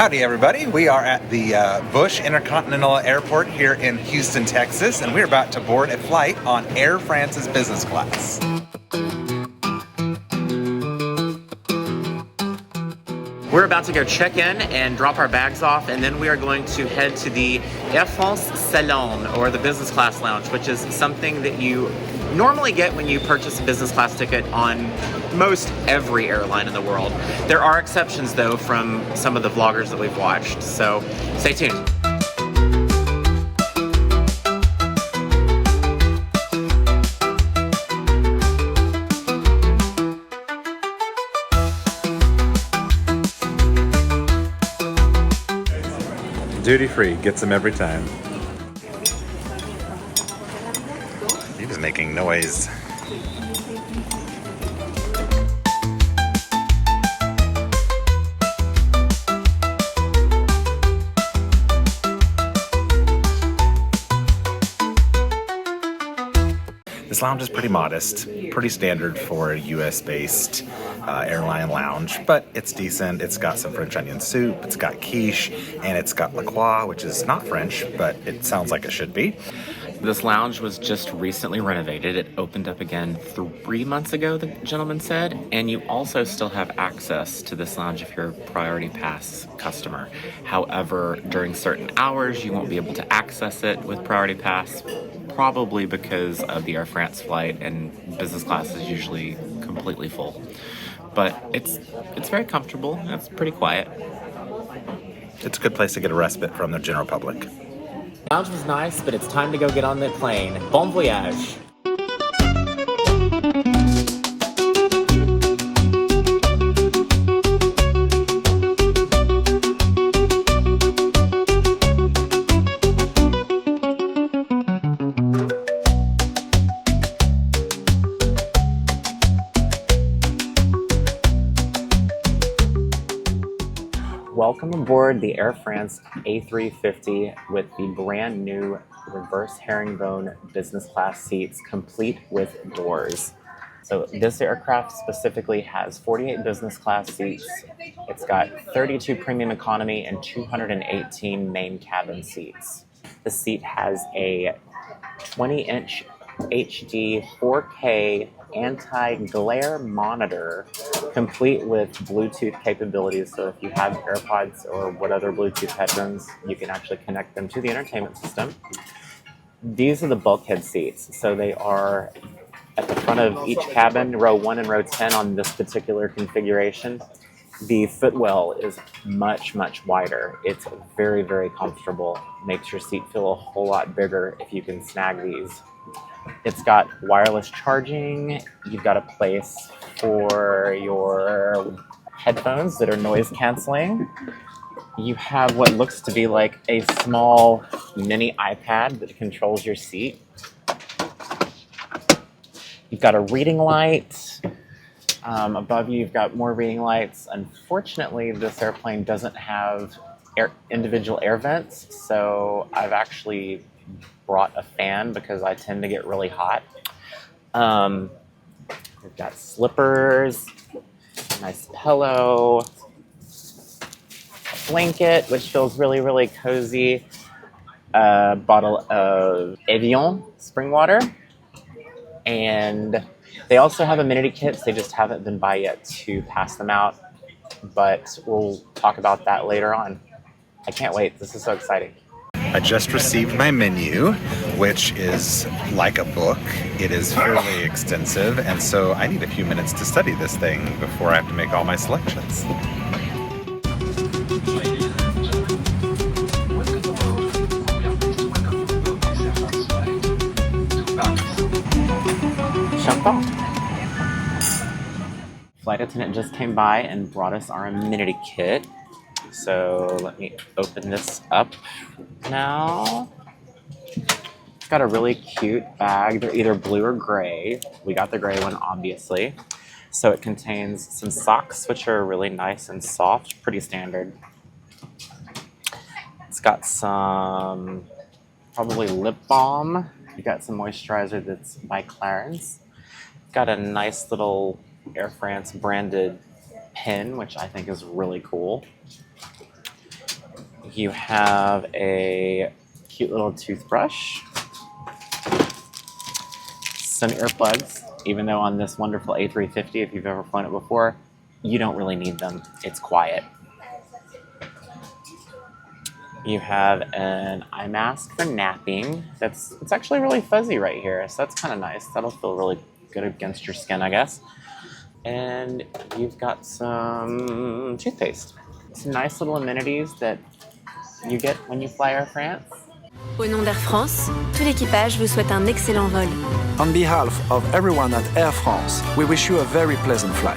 Howdy everybody, we are at the Bush Intercontinental Airport here in Houston, Texas, and we're about to board a flight on Air France's business class. We're about to go check in and drop our bags off, and then we are going to head to the Air France Salon, or the business class lounge, which is something that you normally get when you purchase a business class ticket on most every airline in the world. There are exceptions though from some of the vloggers that we've watched, so stay tuned. Duty free, gets them every time. He was making noise. This lounge is pretty modest, pretty standard for a US-based airline lounge, but it's decent. It's got some French onion soup, it's got quiche, and it's got La Croix, which is not French, but it sounds like it should be. This lounge was just recently renovated. It opened up again 3 months ago, the gentleman said, and you also still have access to this lounge if you're a Priority Pass customer. However, during certain hours, you won't be able to access it with Priority Pass, probably because of the Air France flight, and business class is usually completely full. But it's very comfortable, and it's pretty quiet. It's a good place to get a respite from the general public. The lounge was nice, but it's time to go get on the plane. Bon voyage! Welcome aboard the Air France A350 with the brand new reverse herringbone business class seats, complete with doors. So this aircraft specifically has 48 business class seats. It's got 32 premium economy and 218 main cabin seats. The seat has a 20-inch HD 4K anti-glare monitor, complete with Bluetooth capabilities. So if you have AirPods or what other Bluetooth headphones, you can actually connect them to the entertainment system. These are the bulkhead seats. So they are at the front of each cabin, row 1 and row 10 on this particular configuration. The footwell is much, much wider. It's very, very comfortable. Makes your seat feel a whole lot bigger if you can snag these. It's got wireless charging. You've got a place for your headphones that are noise canceling. You have what looks to be like a small mini iPad that controls your seat. You've got a reading light. Above you, you've got more reading lights. Unfortunately, this airplane doesn't have individual air vents, so I've actually brought a fan because I tend to get really hot. We've got slippers, a nice pillow, a blanket, which feels really, really cozy, a bottle of Evian spring water, and they also have amenity kits. They just haven't been by yet to pass them out, but we'll talk about that later on. I can't wait. This is so exciting. I just received my menu, which is like a book. It is fairly extensive, and so I need a few minutes to study this thing before I have to make all my selections. Champagne. Flight attendant just came by and brought us our amenity kit. So let me open this up now. It's got a really cute bag. They're either blue or gray. We got the gray one, obviously. So it contains some socks, which are really nice and soft, pretty standard. It's got some probably lip balm. You got some moisturizer that's by Clarins. Got a nice little Air France branded pen, which I think is really cool. You have a cute little toothbrush, some earplugs, even though on this wonderful A350, if you've ever flown it before, you don't really need them. It's quiet. You have an eye mask for napping. It's actually really fuzzy right here, so that's kind of nice. That'll feel really good against your skin, I guess. And you've got some toothpaste. Some nice little amenities that you get when you fly Air France. Au nom d'Air France, tout l'équipage vous souhaite un excellent vol. On behalf of everyone at Air France, we wish you a very pleasant flight.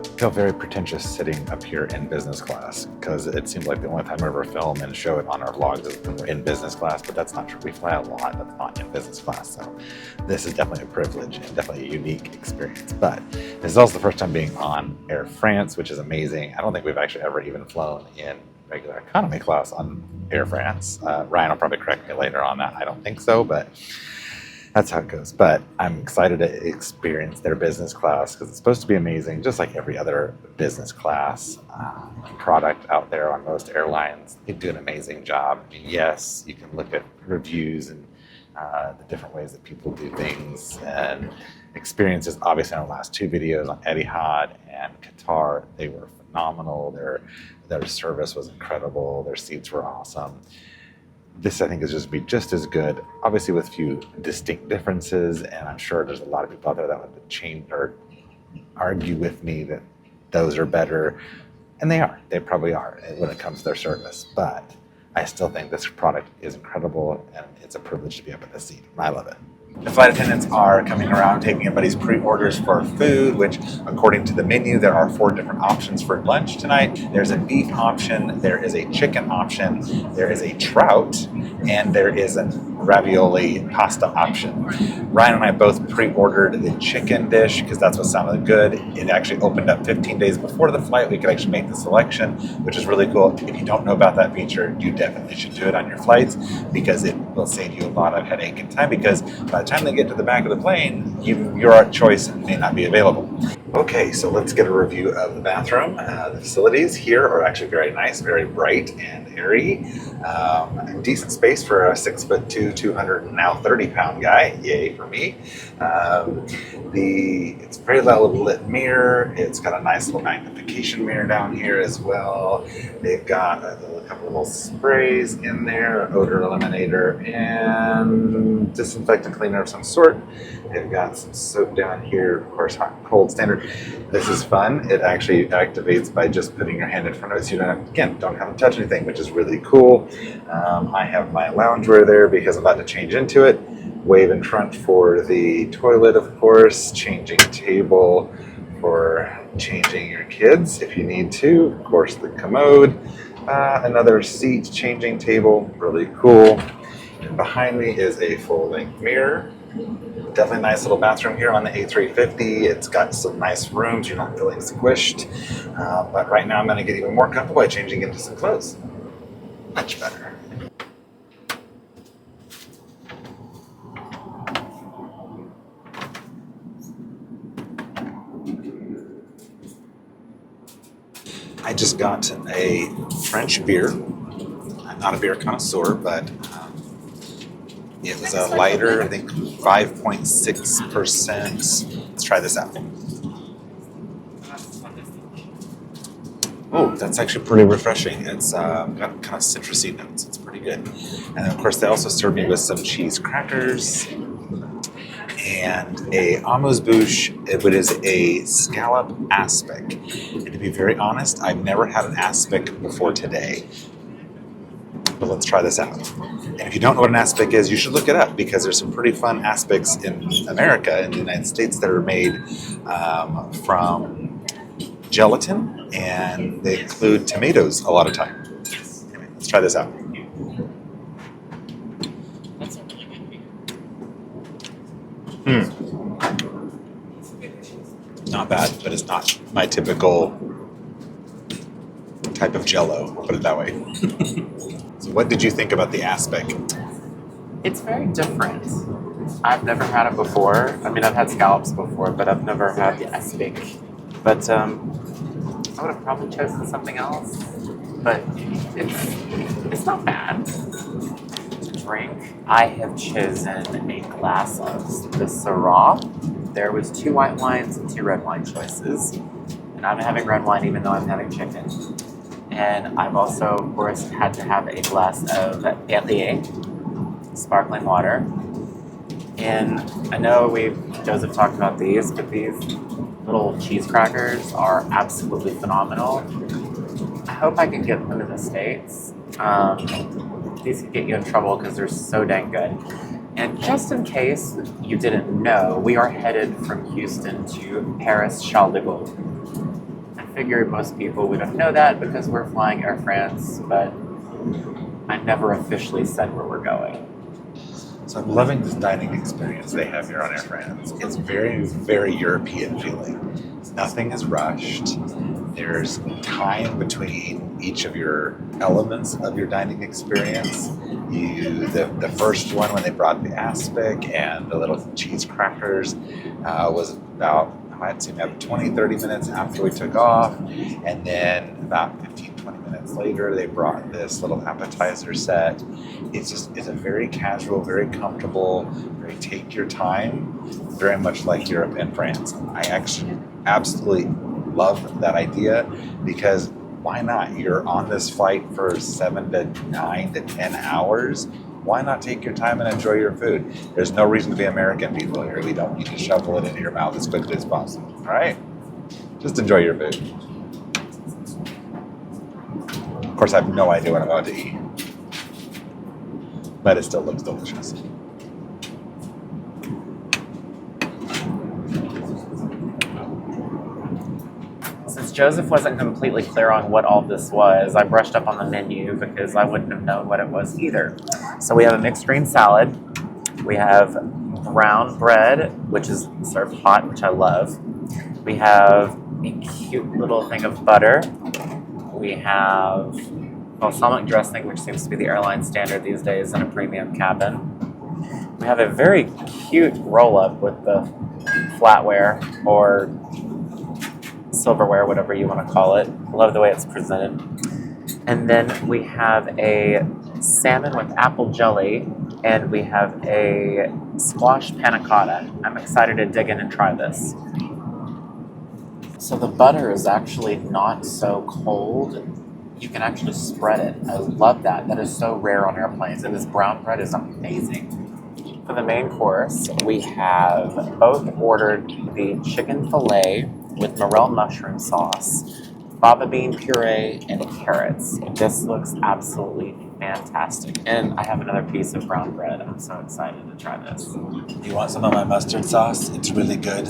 I feel very pretentious sitting up here in business class because it seems like the only time I ever film and show it on our vlogs is when we're in business class, but that's not true. We fly a lot that's not in business class, so this is definitely a privilege and definitely a unique experience. But this is also the first time being on Air France, which is amazing. I don't think we've actually ever even flown in regular economy class on Air France. Ryan will probably correct me later on that. I don't think so, but that's how it goes. But I'm excited to experience their business class because it's supposed to be amazing, just like every other business class product out there on most airlines. They do an amazing job. I mean, yes, you can look at reviews and the different ways that people do things and experiences. Obviously, in our last two videos on Etihad and Qatar, they were phenomenal. Their service was incredible. Their seats were awesome. This, I think, is just be just as good, obviously with a few distinct differences, and I'm sure there's a lot of people out there that would change or argue with me that those are better, and they are. They probably are when it comes to their service, but I still think this product is incredible, and it's a privilege to be up in this seat. I love it. The flight attendants are coming around taking everybody's pre-orders for food, which according to the menu, there are 4 different options for lunch tonight. There's a beef option, there is a chicken option, there is a trout, and there is a ravioli pasta option. Ryan and I both pre-ordered the chicken dish because that's what sounded good. It actually opened up 15 days before the flight. We could actually make the selection, which is really cool. If you don't know about that feature, you definitely should do it on your flights because it will save you a lot of headache and time, because by the time they get to the back of the plane, your choice may not be available. Okay, so let's get a review of the bathroom. The facilities here are actually very nice, very bright and airy. Decent space for a 6'2", 230-pound guy. Yay for me. It's a very well lit mirror. It's got a nice little magnification mirror down here as well. They've got a couple of little sprays in there, odor eliminator and disinfectant cleaner of some sort. They've got some soap down here, of course, hot and cold standard. This is fun. It actually activates by just putting your hand in front of it, so you don't have to touch anything, which is really cool. I have my loungewear there because I'm about to change into it. Wave in front for the toilet, of course. Changing table for changing your kids if you need to. Of course, the commode. Another seat changing table, really cool. And behind me is a full-length mirror. Definitely a nice little bathroom here on the A350. It's got some nice rooms. You're not feeling squished. But right now I'm going to get even more comfortable by changing into some clothes. Much better. I just got a French beer. I'm not a beer connoisseur, but it was a lighter, I think 5.6%. Let's try this out. Oh, that's actually pretty refreshing. It's got kind of citrusy notes. It's pretty good. And then, of course, they also served me with some cheese crackers and a amuse-bouche. It is a scallop aspic. And to be very honest, I've never had an aspic before today. But let's try this out. And if you don't know what an aspic is, you should look it up because there's some pretty fun aspics in America, in the United States, that are made from gelatin, and they include tomatoes a lot of time. Anyway, Let's try this out. That's a really good beer. Not bad, but it's not my typical type of Jello. Put it that way. So, what did you think about the aspic? It's very different. I've never had it before. I mean, I've had scallops before, but I've never had the aspic. But I would have probably chosen something else. But it's not bad to drink. I have chosen a glass of the Syrah. There was 2 white wines and 2 red wine choices. And I'm having red wine even though I'm having chicken. And I've also, of course, had to have a glass of Perrier, sparkling water. And I know Joseph talked about these, but these little cheese crackers are absolutely phenomenal. I hope I can get them in the States. These could get you in trouble because they're so dang good. And just in case you didn't know, we are headed from Houston to Paris Charles de Gaulle. I figured most people wouldn't know that because we're flying Air France, but I never officially said where we're going. So I'm loving this dining experience they have here on Air France. It's very, very European feeling. Nothing is rushed. There's time between each of your elements of your dining experience. The first one when they brought the aspic and the little cheese crackers was about, I'd say about 20, 30 minutes after we took off. And then about 15, 20 minutes later, they brought this little appetizer set. It's a very casual, very comfortable, very take your time, very much like Europe and France. I actually absolutely love that idea because why not? You're on this flight for 7 to 9 to 10 hours. Why not take your time and enjoy your food? There's no reason to be American people here. We don't need to shovel it into your mouth as quickly as possible. All right? Just enjoy your food. Of course, I have no idea what I'm about to eat. But it still looks delicious. Since Joseph wasn't completely clear on what all this was, I brushed up on the menu because I wouldn't have known what it was either. So we have a mixed green salad. We have brown bread, which is served hot, which I love. We have a cute little thing of butter. We have balsamic dressing, which seems to be the airline standard these days in a premium cabin. We have a very cute roll-up with the flatware or silverware, whatever you want to call it. I love the way it's presented. And then we have a salmon with apple jelly, and we have a squash panna cotta. I'm excited to dig in and try this. So the butter is actually not so cold. You can actually spread it. I love that. That is so rare on airplanes, and this brown bread is amazing. For the main course, we have both ordered the chicken fillet with morel mushroom sauce, fava bean puree, and carrots. This looks absolutely fantastic. And I have another piece of brown bread. I'm so excited to try this. You want some of my mustard sauce? It's really good.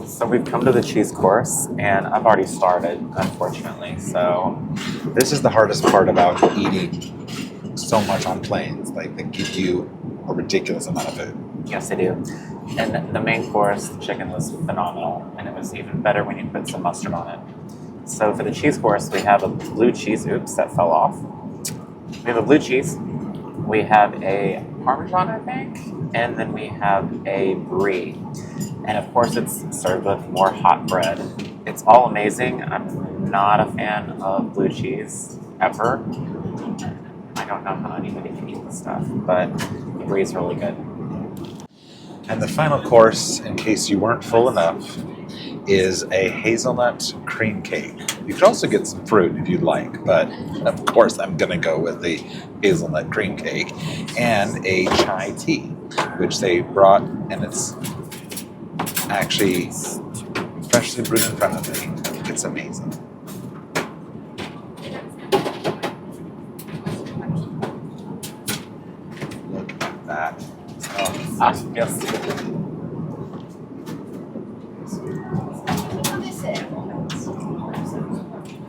So we've come to the cheese course, and I've already started, unfortunately. So This is the hardest part about eating so much on planes. Like, they give you a ridiculous amount of food. yes, I do. And the main course, the chicken was phenomenal, and it was even better when you put some mustard on it. So for the cheese course, we have a blue cheese. Oops, that fell off. We have a blue cheese. We have a Parmesan, I think, and then we have a brie. And of course, it's served with more hot bread. It's all amazing. I'm not a fan of blue cheese ever. I don't know how anybody can eat this stuff, but the brie is really good. And the final course, in case you weren't full enough, is a hazelnut cream cake. You could also get some fruit if you'd like, but of course I'm going to go with the hazelnut cream cake and a chai tea, which they brought, and it's actually freshly brewed in front of me. I think it's amazing. Look at that. Ah, yes.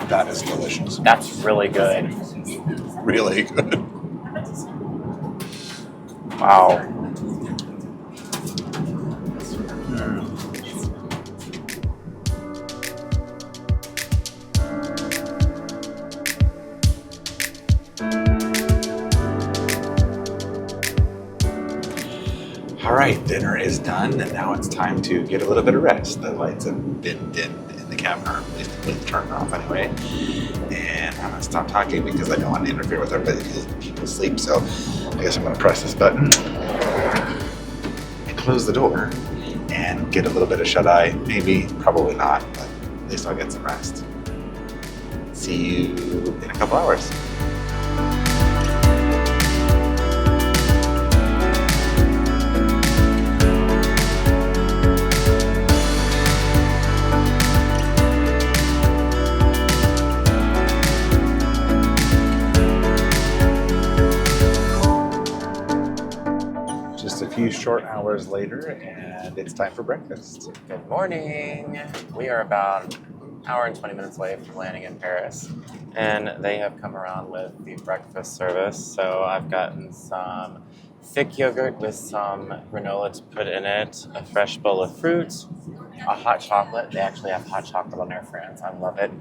That is delicious. That's really good. Really good. Wow. All right, dinner is done, and now it's time to get a little bit of rest. The lights have been dimmed in the cabin, or at least been turned off anyway. And I'm gonna stop talking because I don't want to interfere with everybody because people sleep. So I guess I'm gonna press this button and close the door and get a little bit of shut-eye. Maybe, probably not, but at least I'll get some rest. See you in a couple hours. Just a few short hours later, and it's time for breakfast. Good morning. We are about an hour and 20 minutes away from landing in Paris. And they have come around with the breakfast service. So I've gotten some thick yogurt with some granola to put in it, a fresh bowl of fruit, a hot chocolate. They actually have hot chocolate on Air France. I love it.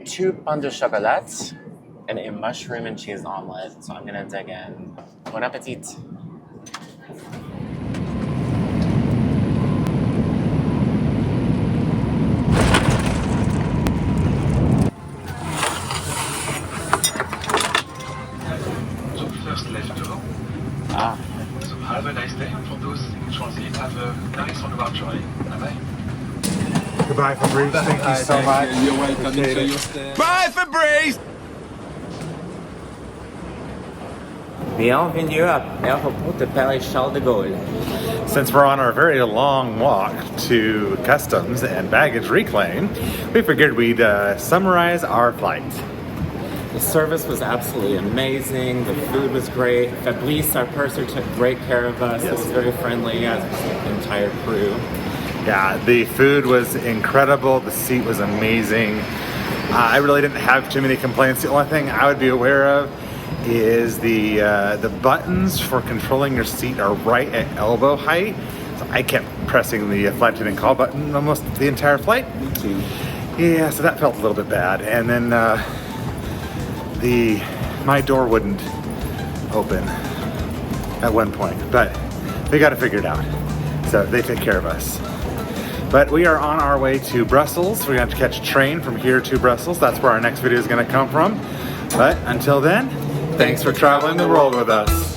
2 pains de chocolat, and a mushroom and cheese omelet. So I'm going to dig in. Bon appetit. First left door. Ah. So have a nice day. For those in transit, have a nice on-the-road journey. Bye-bye. Goodbye, Fabrice. Thank you so much. You're welcome. Enjoy your stay. Bye, Fabrice! Bienvenue à l'aéroport de Paris-Charles de Gaulle. Since we're on our very long walk to customs and baggage reclaim, we figured we'd summarize our flight. The service was absolutely amazing. The food was great. Fabrice, our purser, took great care of us. He was very friendly, as was the entire crew. Yeah, the food was incredible. The seat was amazing. I really didn't have too many complaints. The only thing I would be aware of is the buttons for controlling your seat are right at elbow height. So I kept pressing the flight attendant call button almost the entire flight. Me too. Yeah, so that felt a little bit bad. And then my door wouldn't open at one point, but they got it figured out. So they take care of us. But we are on our way to Brussels. We're going to catch a train from here to Brussels. That's where our next video is going to come from. But until then, thanks for traveling the world with us.